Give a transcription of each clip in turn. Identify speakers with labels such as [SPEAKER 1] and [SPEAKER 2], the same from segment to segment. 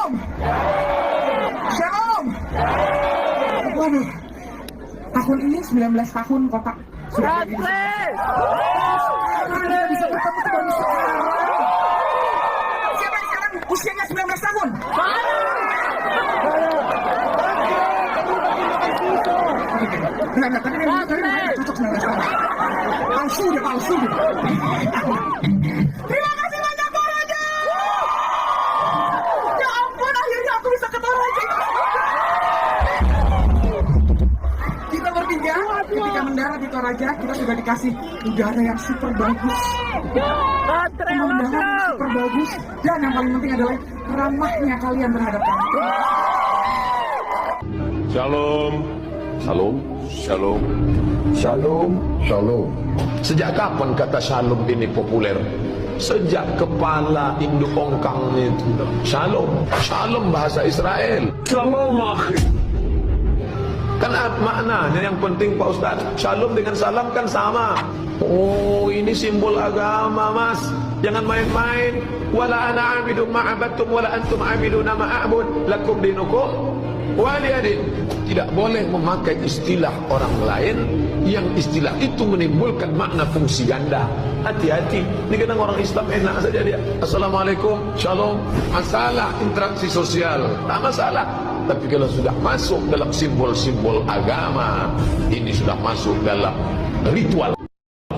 [SPEAKER 1] Shalom. Shalom. Waduh. Tahun ini 19 tahun kotak. Sudah bisa bertemu kembali sekarang. Siapa yang sekarang usianya 19 tahun? Enggak, tadi cocok 19 tahun. Palsu dia. Terima kasih banyak Toraja. Ya ampun, akhirnya aku bisa ke Toraja. Kita bertiga ketika mendarat di Toraja, kita sudah dikasih udara yang super bagus, pemandangan yang super bagus, dan yang paling penting adalah ramahnya kalian terhadap kami.
[SPEAKER 2] Shalom. Shalom. Shalom. Shalom. Shalom. Sejak kapan kata shalom ini populer? Sejak kepala induk ongkang itu. Shalom. Shalom bahasa Israel. Shalom. Kan maknanya yang penting Pak Ustaz. Shalom dengan salam kan sama. Oh, ini simbol agama, Mas. Jangan main-main. Wala ana a'budu ma'abattum wala antum a'buduna ma'abud. Lakum dinukum waliyadin. Tidak boleh memakai istilah orang lain yang istilah itu menimbulkan makna fungsi ganda. Hati-hati. Ini kadang orang Islam enak saja dia. Assalamualaikum, shalom. Masalah interaksi sosial, tak masalah. Tapi kalau sudah masuk dalam simbol-simbol agama, ini sudah masuk dalam ritual.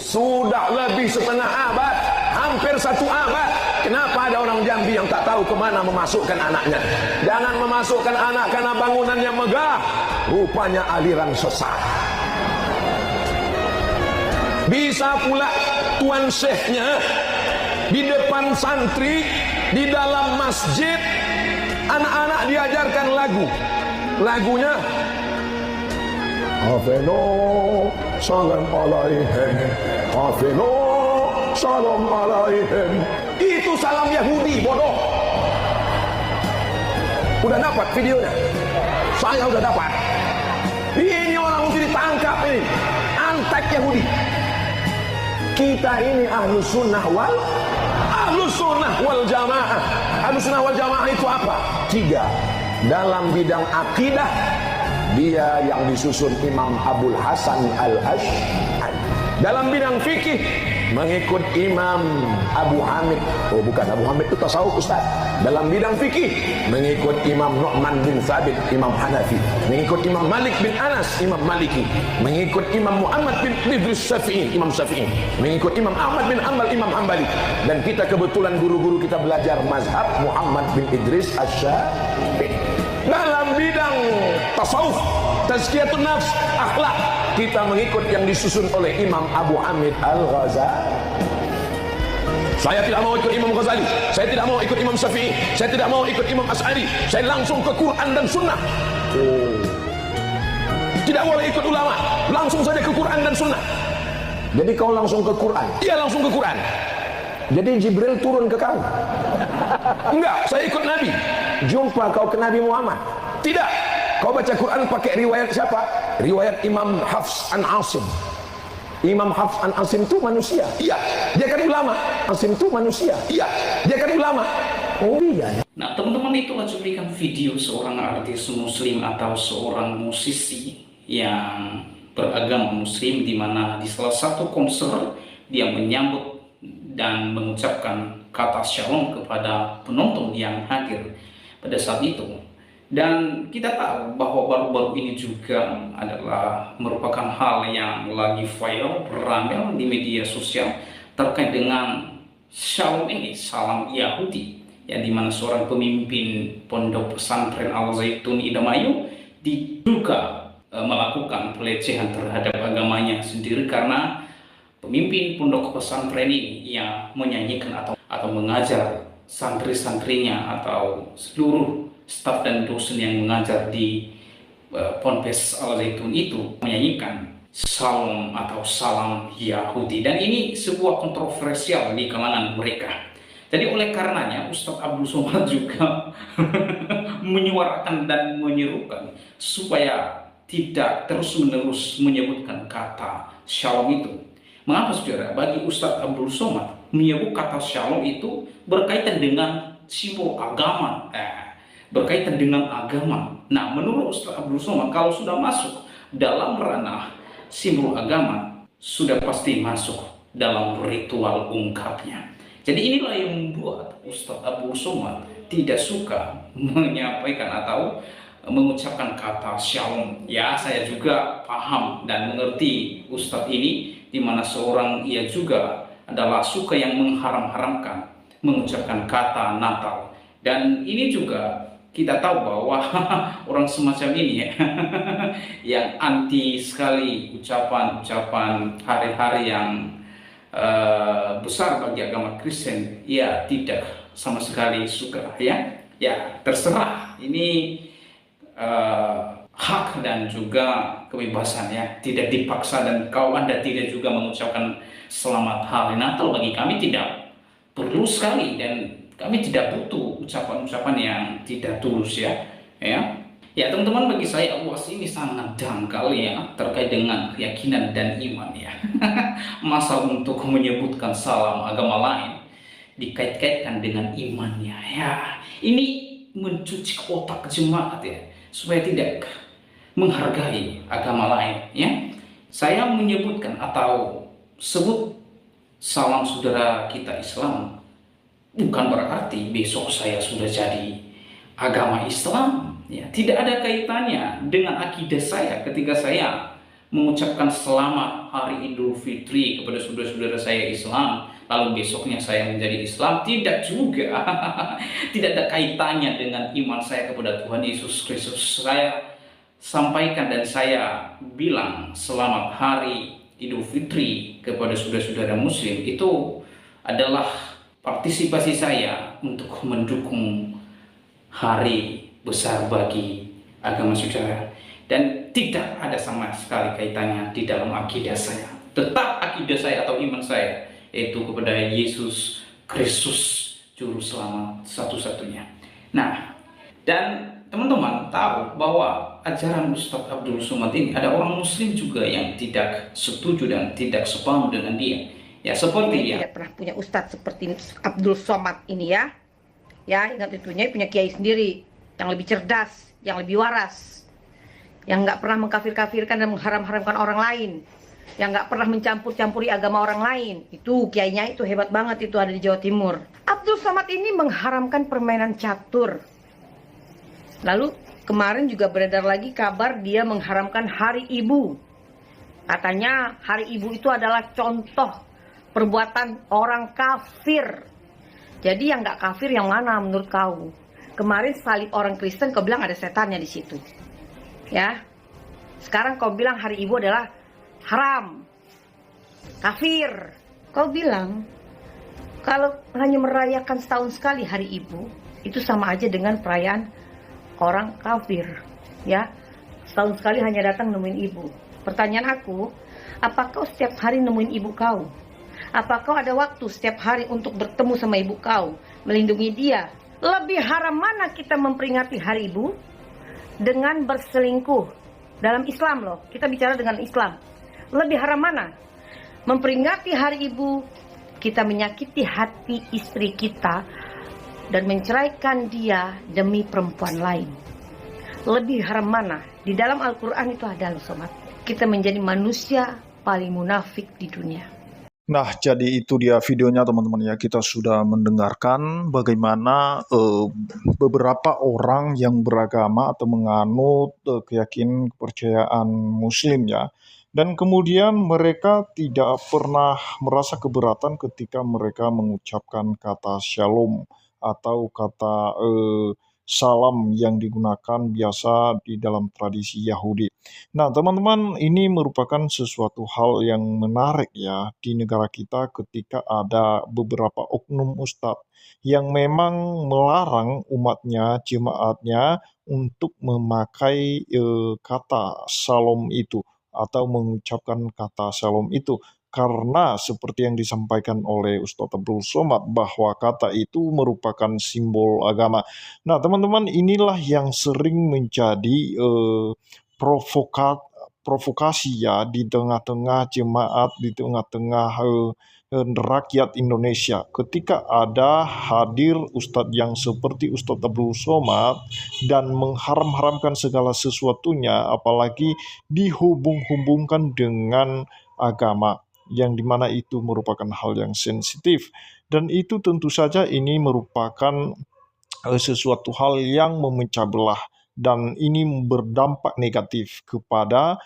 [SPEAKER 2] Sudah lebih setengah abad, hampir 1 abad. Kenapa ada orang Jambi yang tak tahu kemana memasukkan anaknya? Jangan memasukkan anak karena bangunan yang megah. Rupanya aliran sesat. Bisa pula tuan syekhnya di depan santri, di dalam masjid, anak-anak diajarkan lagu. Lagunya Hafeno salam alaihim, Hafeno salam alaihim. Itu salam Yahudi, bodoh. Udah dapat videonya? Saya udah dapat. Ini orang mesti ditangkap ini. Antek Yahudi. Kita ini ahlus sunnah wal jamaah. Ahlus sunnah wal jamaah itu apa? 3. Dalam bidang akidah, dia yang disusun Imam Abul Hasan Al-Asy'ari. Dalam bidang fikih, mengikut Imam Abu Hamid. Oh bukan, Abu Hamid itu tasawuf Ustaz. Dalam bidang fikih, mengikut Imam Nu'man bin Thabit, Imam Hanafi. Mengikut Imam Malik bin Anas, Imam Maliki. Mengikut Imam Muhammad bin Idris Syafi'i, Imam Syafi'i. Mengikut Imam Ahmad bin Hanbal, Imam Hanbali. Dan kita kebetulan guru-guru kita belajar mazhab Muhammad bin Idris Asy-Syafi'i. Dalam bidang tasawuf, tazkiyatun nafs, akhlak, kita mengikut yang disusun oleh Imam Abu Hamid Al-Ghazali. Saya tidak mau ikut Imam Ghazali, saya tidak mau ikut Imam Syafi'i, saya tidak mau ikut Imam Asy'ari. Saya langsung ke Quran dan Sunnah. Tidak boleh ikut ulama, langsung saja ke Quran dan Sunnah. Jadi kau langsung ke Quran? Iya, langsung ke Quran. Jadi Jibril turun ke kau? Enggak, saya ikut Nabi. Jumpa kau ke Nabi Muhammad? Tidak. Kau baca Quran pakai riwayat siapa? Riwayat Imam Hafs an Asim. Imam Hafs an Asim itu manusia. Iya. Dia kan ulama. Asim itu manusia. Iya. Dia kan ulama. Oh iya.
[SPEAKER 3] Nah teman-teman, itulah cuplikan video seorang artis muslim atau seorang musisi yang beragama muslim, di mana di salah satu konser dia menyambut dan mengucapkan kata shalom kepada penonton yang hadir pada saat itu. Dan kita tahu bahwa baru-baru ini juga adalah merupakan hal yang lagi viral, ramai di media sosial terkait dengan shalom ini, salam Yahudi, yang dimana seorang pemimpin pondok pesantren Al-Zaitun Indramayu diduga melakukan pelecehan terhadap agamanya sendiri, karena pemimpin pondok pesantren ini yang menyanyikan atau mengajar santri-santrinya atau seluruh staf dan dosen yang mengajar di Ponpes Al-Zaitun itu menyanyikan salam atau salam Yahudi, dan ini sebuah kontroversial di kalangan mereka. Jadi oleh karenanya Ustadz Abdul Somad juga menyuarakan dan menyerukan supaya tidak terus-menerus menyebutkan kata shalom itu. Mengapa saudara? Bagi Ustadz Abdul Somad, menyebut kata shalom itu berkaitan dengan simbol agama. berkaitan dengan agama. Nah, menurut Ustaz Abdul Somad, kalau sudah masuk dalam ranah simbol agama, sudah pasti masuk dalam ritual ungkapnya. Jadi inilah yang membuat Ustaz Abdul Somad tidak suka menyampaikan atau mengucapkan kata shalom. Ya, saya juga paham dan mengerti Ustadz ini, di mana seorang ia juga adalah suka yang mengharam-haramkan mengucapkan kata Natal. Dan ini juga kita tahu bahwa orang semacam ini ya, yang anti sekali ucapan-ucapan hari-hari yang besar bagi agama Kristen, ya tidak sama sekali suka ya. Ya terserah, ini hak dan juga kebebasan ya, tidak dipaksa. Dan kalau Anda tidak juga mengucapkan selamat hari Natal, bagi kami tidak perlu sekali, dan kami tidak butuh ucapan-ucapan yang tidak tulus ya. Ya teman-teman, bagi saya UAS ini sangat dangkal ya, terkait dengan keyakinan dan iman ya. Masa untuk menyebutkan salam agama lain dikait-kaitkan dengan imannya ya, ini mencuci otak jemaat ya, supaya tidak menghargai agama lain ya. Saya menyebutkan atau sebut salam saudara kita Islam, bukan berarti besok saya sudah jadi agama Islam ya. Tidak ada kaitannya dengan akidah saya ketika saya mengucapkan selamat hari Idul Fitri kepada saudara-saudara saya Islam, lalu besoknya saya menjadi Islam. Tidak juga. Tidak ada kaitannya dengan iman saya kepada Tuhan Yesus Kristus. Saya sampaikan dan saya bilang selamat hari Idul Fitri kepada saudara-saudara Muslim, itu adalah partisipasi saya untuk mendukung hari besar bagi agama saudara, dan tidak ada sama sekali kaitannya di dalam akidah saya. Tetap akidah saya atau iman saya yaitu kepada Yesus Kristus juru selamat satu-satunya. Nah, dan teman-teman tahu bahwa ajaran Ustadz Abdul Somad ini ada orang Muslim juga yang tidak setuju dan tidak sepaham dengan dia. Ya seperti dia
[SPEAKER 4] tidak pernah punya Ustadz seperti Abdul Somad ini ya. Ya, ingat itunya punya kiai sendiri yang lebih cerdas, yang lebih waras, yang nggak pernah mengkafir-kafirkan dan mengharam-haramkan orang lain, yang nggak pernah mencampur-campuri agama orang lain. Itu kiainya itu hebat banget, itu ada di Jawa Timur. Abdul Somad ini mengharamkan permainan catur. Lalu kemarin juga beredar lagi kabar dia mengharamkan Hari Ibu. Katanya Hari Ibu itu adalah contoh perbuatan orang kafir. Jadi yang nggak kafir yang mana menurut kau? Kemarin salib orang Kristen kau bilang ada setannya di situ. Ya. Sekarang kau bilang Hari Ibu adalah haram, kafir. Kau bilang kalau hanya merayakan setahun sekali Hari Ibu, itu sama aja dengan perayaan orang kafir. Ya, setahun sekali hanya datang nemuin ibu. Pertanyaan aku, apakah setiap hari nemuin ibu kau? Apakah ada waktu setiap hari untuk bertemu sama ibu kau, melindungi dia? Lebih haram mana kita memperingati Hari Ibu dengan berselingkuh? Dalam Islam loh, kita bicara dengan Islam. Lebih haram mana? Memperingati Hari Ibu, kita menyakiti hati istri kita dan menceraikan dia demi perempuan lain. Lebih haram mana? Di dalam Al-Quran itu ada loh sobat. Kita menjadi manusia paling munafik di dunia.
[SPEAKER 5] Nah, jadi itu dia videonya teman-teman ya. Kita sudah mendengarkan bagaimana beberapa orang yang beragama atau menganut keyakinan kepercayaan Muslim ya. Dan kemudian mereka tidak pernah merasa keberatan ketika mereka mengucapkan kata shalom atau kata salam yang digunakan biasa di dalam tradisi Yahudi. Nah, teman-teman, ini merupakan sesuatu hal yang menarik ya di negara kita ketika ada beberapa oknum ustadz yang memang melarang umatnya, jemaatnya untuk memakai kata salam itu atau mengucapkan kata salam itu. Karena seperti yang disampaikan oleh Ustadz Abdul Somad bahwa kata itu merupakan simbol agama. Nah, teman-teman, inilah yang sering menjadi provokasi ya di tengah-tengah jemaat, di tengah-tengah rakyat Indonesia. Ketika ada hadir ustadz yang seperti Ustadz Abdul Somad dan mengharam-haramkan segala sesuatunya, apalagi dihubung-hubungkan dengan agama, yang dimana itu merupakan hal yang sensitif, dan itu tentu saja ini merupakan sesuatu hal yang memecah belah, dan ini berdampak negatif kepada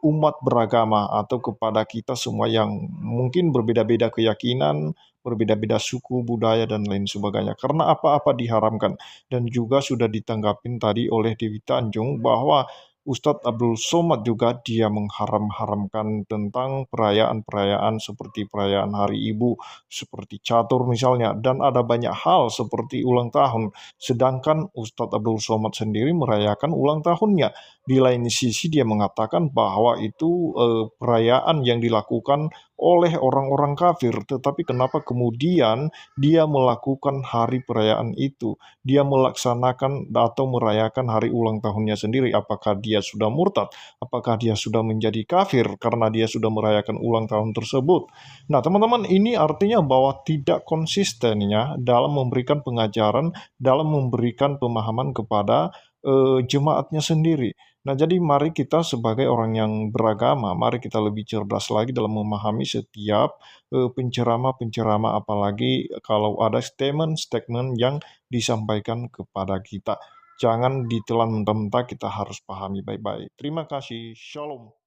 [SPEAKER 5] umat beragama atau kepada kita semua yang mungkin berbeda-beda keyakinan, berbeda-beda suku, budaya, dan lain sebagainya. Karena apa-apa diharamkan. Dan juga sudah ditanggapin tadi oleh Dewi Tanjung bahwa Ustadz Abdul Somad juga dia mengharam-haramkan tentang perayaan-perayaan seperti perayaan Hari Ibu, seperti catur misalnya, dan ada banyak hal seperti ulang tahun. Sedangkan Ustadz Abdul Somad sendiri merayakan ulang tahunnya. Di lain sisi dia mengatakan bahwa itu perayaan yang dilakukan oleh orang-orang kafir. Tetapi kenapa kemudian dia melakukan hari perayaan itu? Dia melaksanakan atau merayakan hari ulang tahunnya sendiri. Apakah dia sudah murtad? Apakah dia sudah menjadi kafir karena dia sudah merayakan ulang tahun tersebut? Nah, teman-teman, ini artinya bahwa tidak konsistennya dalam memberikan pengajaran, dalam memberikan pemahaman kepada jemaatnya sendiri. Nah, jadi mari kita sebagai orang yang beragama, mari kita lebih cerdas lagi dalam memahami setiap penceramah-penceramah, apalagi kalau ada statement-statement yang disampaikan kepada kita. Jangan ditelan mentah-mentah, kita harus pahami baik-baik. Terima kasih. Shalom.